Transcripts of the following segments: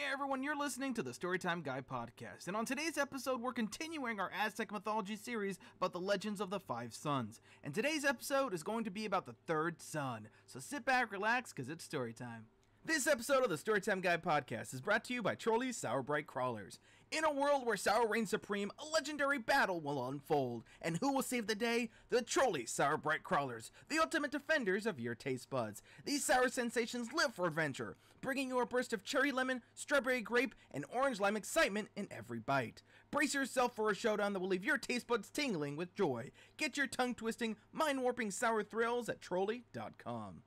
Hey everyone, you're listening to the Storytime Guy podcast, and on today's episode, we're continuing our Aztec mythology series about the legends of the Five Suns. And today's episode is going to be about the third sun, so sit back, relax, because it's story time. This episode of the Storytime Guy podcast is brought to you by Trolley's Sour Bright Crawlers. In a world where sour reigns supreme, a legendary battle will unfold. And who will save the day? The Trolley's Sour Bright Crawlers, the ultimate defenders of your taste buds. These sour sensations live for adventure, bringing you a burst of cherry lemon, strawberry grape, and orange lime excitement in every bite. Brace yourself for a showdown that will leave your taste buds tingling with joy. Get your tongue-twisting, mind-warping sour thrills at trolley.com.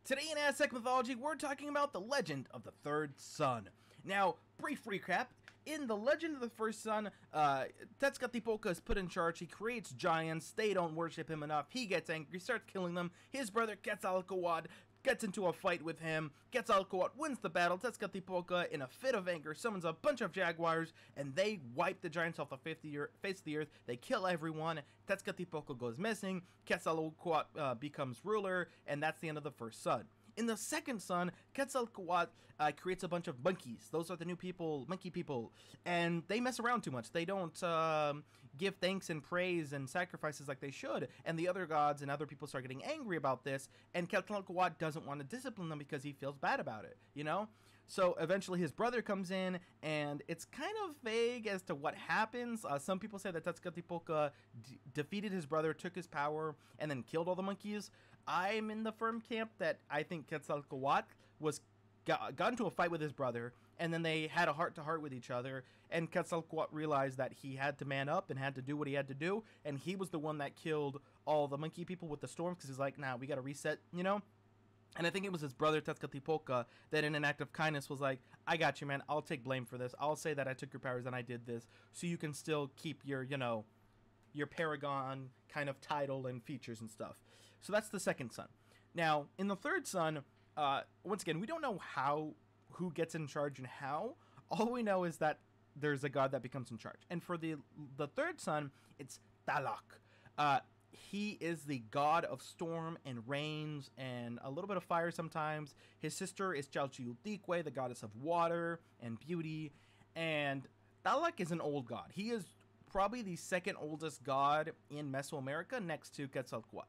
Today in Aztec mythology, we're talking about the legend of the third sun. Now, brief recap. In the legend of the first sun, Tezcatlipoca is put in charge. He creates giants. They don't worship him enough. He gets angry, starts killing them. His brother Quetzalcoatl gets into a fight with him. Quetzalcoatl wins the battle. Tezcatlipoca, in a fit of anger, summons a bunch of jaguars, and they wipe the giants off the face of the earth. They kill everyone. Tezcatlipoca goes missing. Quetzalcoatl becomes ruler, and that's the end of the first sun. In the second sun, Quetzalcoatl creates a bunch of monkeys. Those are the new people, monkey people, and they mess around too much. They don't give thanks and praise and sacrifices like they should, and the other gods and other people start getting angry about this, and Quetzalcoatl doesn't want to discipline them because he feels bad about it, you know? So eventually his brother comes in, and it's kind of vague as to what happens. Some people say that Tezcatlipoca defeated his brother, took his power, and then killed all the monkeys. I'm in the firm camp that I think Quetzalcoatl got into a fight with his brother, and then they had a heart-to-heart with each other, and Quetzalcoatl realized that he had to man up and had to do what he had to do, and he was the one that killed all the monkey people with the storms, because he's like, nah, we gotta reset, you know? And I think it was his brother, Tezcatlipoca, that in an act of kindness was like, I got you, man. I'll take blame for this. I'll say that I took your powers and I did this, so you can still keep your, you know, your paragon kind of title and features and stuff. So that's the second sun. Now, in the third sun, once again, we don't know who gets in charge and how. All we know is that there's a god that becomes in charge. And for the third sun, it's Tlaloc. He is the god of storm and rains and a little bit of fire sometimes. His sister is Chalchiuticue, the goddess of water and beauty. And Tlaloc is an old god. He is probably the second oldest god in Mesoamerica next to Quetzalcoatl.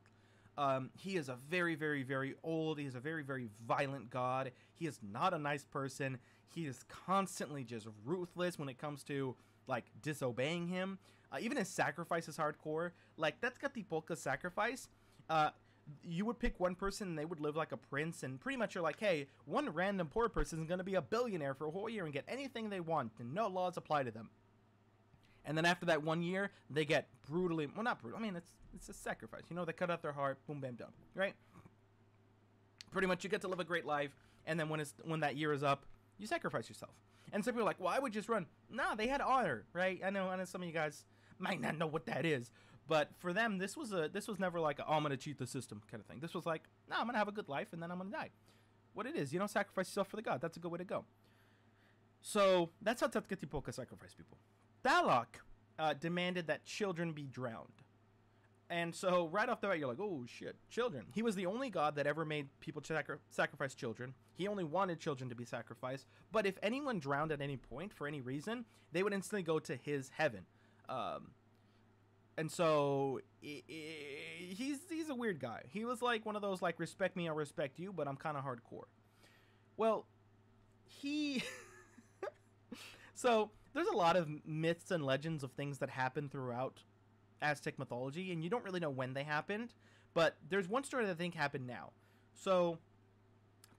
He is a very, very, very old, he is a very, very violent god. He is not a nice person. He is constantly just ruthless when it comes to, like, disobeying him. Even his sacrifice is hardcore. Like, that's Tezcatlipoca's sacrifice. You would pick one person and they would live like a prince, and pretty much you're like, hey, one random poor person is going to be a billionaire for a whole year and get anything they want, and no laws apply to them. And then after that 1 year, they get brutally, well, not brutal, I mean, it's a sacrifice. You know, they cut out their heart, boom, bam, done, right? Pretty much you get to live a great life, and then when that year is up, you sacrifice yourself. And some people are like, well, I would just run. Nah, they had honor, right? I know some of you guys might not know what that is, but for them, this was never like, oh, I'm going to cheat the system kind of thing. This was like, no, I'm going to have a good life, and then I'm going to die. What it is, you don't sacrifice yourself for the god. That's a good way to go. So that's how Tezcatlipoca sacrificed people. Tlaloc demanded that children be drowned. And so right off the bat, you're like, oh, shit, children. He was the only god that ever made people sacrifice children. He only wanted children to be sacrificed. But if anyone drowned at any point, for any reason, they would instantly go to his heaven. And so he's a weird guy. He was like one of those, like, respect me, I'll respect you, but I'm kind of hardcore. Well, So there's a lot of myths and legends of things that happen throughout Aztec mythology, and you don't really know when they happened, but there's one story that I think happened now. So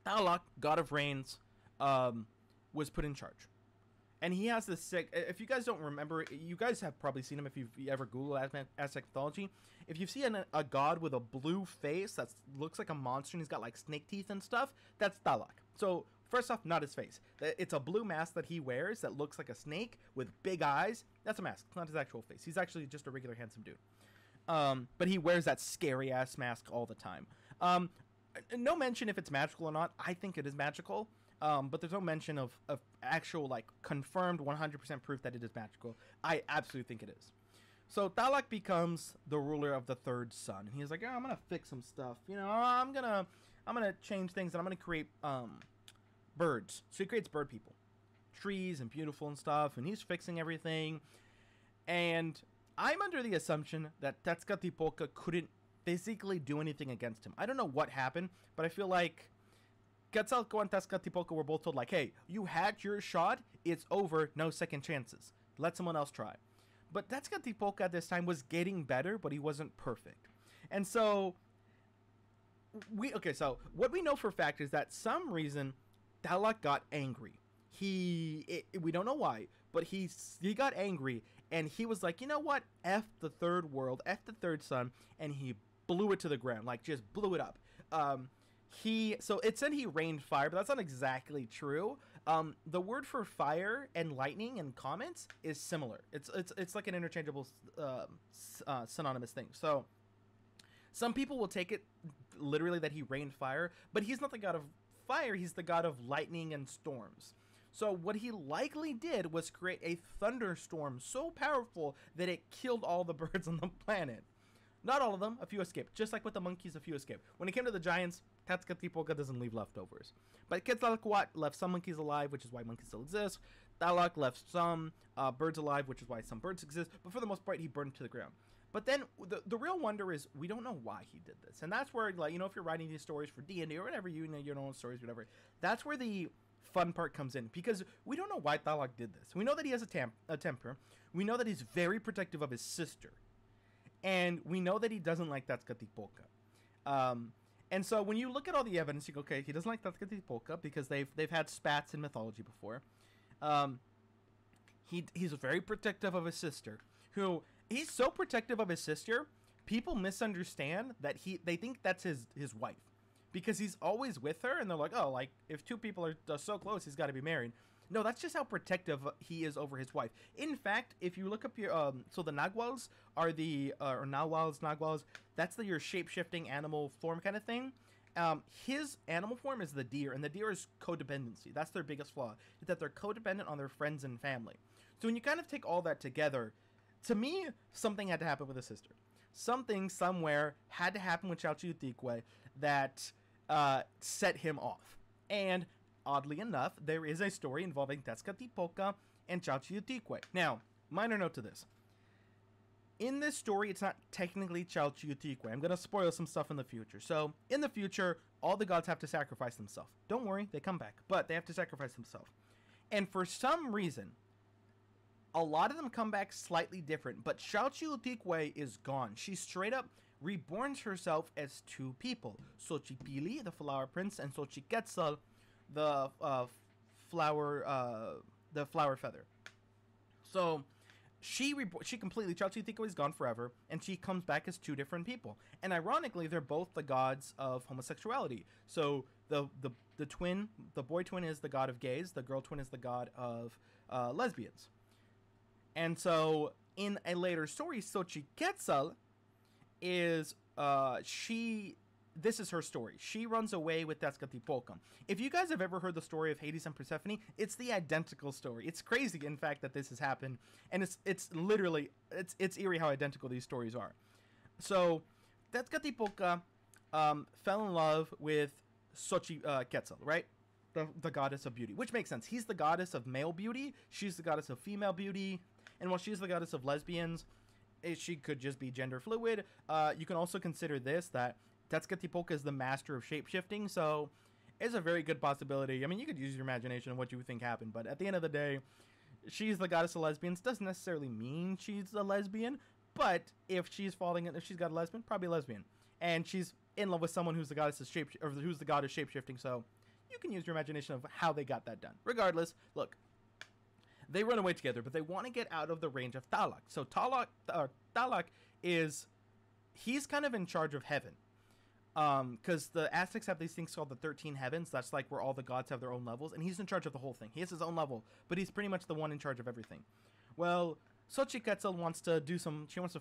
Tlaloc, god of rains, was put in charge. And he has this sick, if you guys don't remember, you guys have probably seen him if you've ever Googled Aztec mythology. If you see a god with a blue face that looks like a monster and he's got like snake teeth and stuff, that's Tlaloc. So first off, not his face. It's a blue mask that he wears that looks like a snake with big eyes. That's a mask, not his actual face. He's actually just a regular handsome dude. But he wears that scary-ass mask all the time. No mention if it's magical or not. I think it is magical. But there's no mention of actual, like, confirmed 100% proof that it is magical. I absolutely think it is. So Tlaloc becomes the ruler of the third sun, and he's like, oh, I'm gonna fix some stuff. You know, I'm gonna change things, and I'm gonna create birds. So he creates bird people, trees and beautiful and stuff, and he's fixing everything. And I'm under the assumption that Tezcatlipoca couldn't physically do anything against him. I don't know what happened, but I feel like Quetzalcoatl and Tezcatlipoca were both told, like, hey, you had your shot, it's over, no second chances. Let someone else try. But Tezcatlipoca at this time was getting better, but he wasn't perfect. And so, so what we know for a fact is that some reason Tlaloc got angry. We don't know why, but he got angry, and he was like, you know what, F the third world, F the third sun, and he blew it to the ground, like just blew it up. So it said he rained fire, but that's not exactly true. The word for fire and lightning and comets is similar. It's like an interchangeable synonymous thing. So some people will take it literally that he rained fire, but he's not the god of fire, he's the god of lightning and storms. So what he likely did was create a thunderstorm so powerful that it killed all the birds on the planet. Not all of them, a few escaped. Just like with the monkeys, a few escaped. When it came to the giants, Tezcatlipoca doesn't leave leftovers. But Quetzalcoatl left some monkeys alive, which is why monkeys still exist. Tlaloc left some birds alive, which is why some birds exist. But for the most part, he burned to the ground. But then the real wonder is we don't know why he did this. And that's where, like, you know, if you're writing these stories for D&D or whatever, you know, your own stories, whatever, that's where the fun part comes in, because we don't know why Tlaloc did this. We know that he has a temper. We know that he's very protective of his sister. And we know that he doesn't like Tezcatlipoca. And so when you look at all the evidence, you go, okay, he doesn't like Tezcatlipoca because they've had spats in mythology before. He's very protective of his sister, who he's so protective of his sister, people misunderstand that they think that's his wife, because he's always with her, and they're like, oh, like, if two people are so close, he's got to be married. No, that's just how protective he is over his wife. In fact, if you look up your, so the Naguals are or Naguals, that's your shape-shifting animal form kind of thing. His animal form is the deer, and the deer is codependency. That's their biggest flaw, is that they're codependent on their friends and family. So when you kind of take all that together, to me, something had to happen with his sister. Something, somewhere, had to happen with Chalchiuticue that set him off. And oddly enough, there is a story involving Tezcatlipoca and Chalchiuticue. Now, minor note to this. In this story, it's not technically Chalchiuticue. I'm going to spoil some stuff in the future. So, in the future, all the gods have to sacrifice themselves. Don't worry, they come back. But they have to sacrifice themselves. And for some reason, a lot of them come back slightly different. But Chalchiuticue is gone. She straight up reborns herself as two people. Xochipilli, the flower prince, and Xochiquetzal, the flower feather. So she completely, Chalchiuticue is gone forever, and she comes back as two different people. And ironically, they're both the gods of homosexuality. So the boy twin is the god of gays, the girl twin is the god of lesbians. And so in a later story, Xochiquetzal is this is her story. She runs away with Tezcatlipoca. If you guys have ever heard the story of Hades and Persephone, it's the identical story. It's crazy, in fact, that this has happened, and it's literally it's eerie how identical these stories are. So Tezcatlipoca fell in love with Xochiquetzal, right? The goddess of beauty, which makes sense. He's the goddess of male beauty. She's the goddess of female beauty, and while she's the goddess of lesbians, she could just be gender fluid. You can also consider this, that Tezcatlipoca is the master of shapeshifting, so it's a very good possibility. I mean, you could use your imagination of what you think happened, but at the end of the day, she's the goddess of lesbians. Doesn't necessarily mean she's a lesbian, but if she's got a lesbian, probably a lesbian. And she's in love with someone who's the goddess of who's the god of shapeshifting, so you can use your imagination of how they got that done. Regardless, look, they run away together, but they want to get out of the range of Tlaloc. So Tlaloc he's kind of in charge of heaven. Because the Aztecs have these things called the 13 heavens. That's like where all the gods have their own levels, and he's in charge of the whole thing. He has his own level, but he's pretty much the one in charge of everything. Well, Xochiquetzal wants to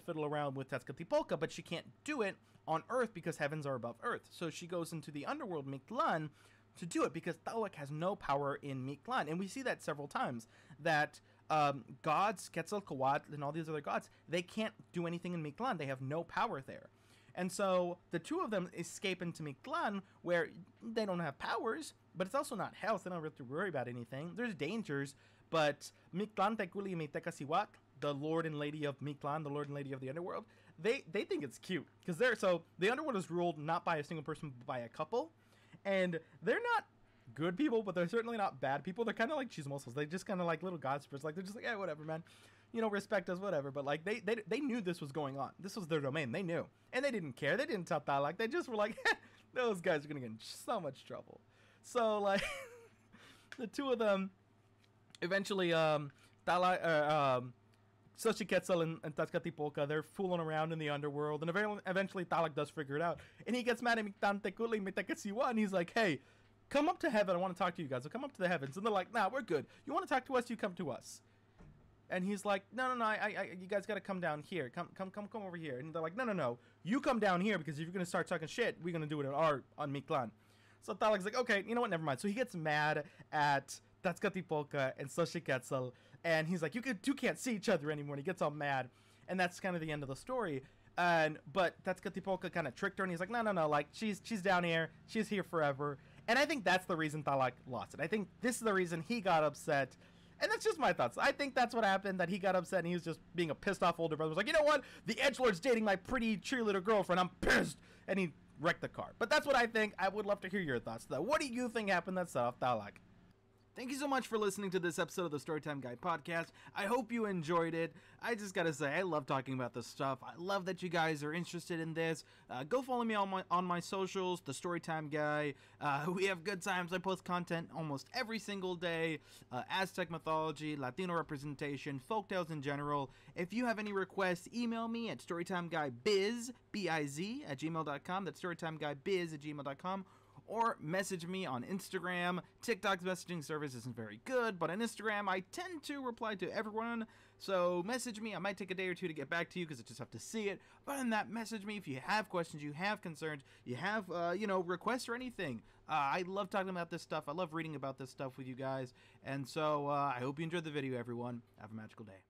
fiddle around with Tezcatlipoca, but she can't do it on Earth because heavens are above Earth. So she goes into the underworld, Mictlan, to do it, because Tlaloc has no power in Mictlan. And we see that several times, that gods, Quetzalcoatl, and all these other gods, they can't do anything in Mictlan. They have no power there. And so the two of them escape into Mictlan, where they don't have powers, but it's also not hell, so they don't have to worry about anything. There's dangers, but Mictlan Tekuli Mitekasiwak, the Lord and Lady of Mictlan, the Lord and Lady of the Underworld, they think it's cute. Because the Underworld is ruled not by a single person, but by a couple. And they're not good people, but they're certainly not bad people. They're kind of like chismosos. They just kind of like little god spirits. Like, they're just like, yeah, whatever, man. You know, respect us, whatever. But like, they knew this was going on. This was their domain. They knew. And they didn't care. They didn't tell Tlaloc. They just were like, those guys are going to get in so much trouble. So, like, the two of them, eventually, Xochitl and Tezcatlipoca, they're fooling around in the underworld. And eventually Tlaloc does figure it out. And he gets mad at Mictlan Tekuli Mitekasiwa, and he's like, hey, come up to heaven. I want to talk to you guys. So come up to the heavens. And they're like, nah, we're good. You want to talk to us? You come to us. And he's like, no, you guys got to come down here. Come over here. And they're like, no. You come down here, because if you're going to start talking shit, we're going to do it on Mictlan. So Tlaloc's like, okay, you know what? Never mind. So he gets mad at Tezcatlipoca and Xochitl. And he's like, you two can't see each other anymore. And he gets all mad. And that's kind of the end of the story. But Tezcatlipoca kind of tricked her. And he's like, no. Like, she's down here. She's here forever. And I think that's the reason Tlaloc lost it. I think this is the reason he got upset. And that's just my thoughts. I think that's what happened, that he got upset and he was just being a pissed off older brother. He was like, you know what? The edgelord's dating my pretty cheerleader girlfriend. I'm pissed. And he wrecked the car. But that's what I think. I would love to hear your thoughts, though. What do you think happened that set off Tlaloc? Thank you so much for listening to this episode of the Storytime Guide podcast. I hope you enjoyed it. I just gotta say, I love talking about this stuff. I love that you guys are interested in this. Go follow me on my socials, the Storytime Guy. We have good times. I post content almost every single day. Aztec mythology, Latino representation, folktales in general. If you have any requests, email me at storytimeguybiz, B-I-Z, at gmail.com. That's storytimeguybiz at gmail.com. Or message me on Instagram. TikTok's messaging service isn't very good, but on Instagram, I tend to reply to everyone. So message me. I might take a day or two to get back to you because I just have to see it. But other than that, message me if you have questions, you have concerns, you have, requests or anything. I love talking about this stuff. I love reading about this stuff with you guys. And so I hope you enjoyed the video, everyone. Have a magical day.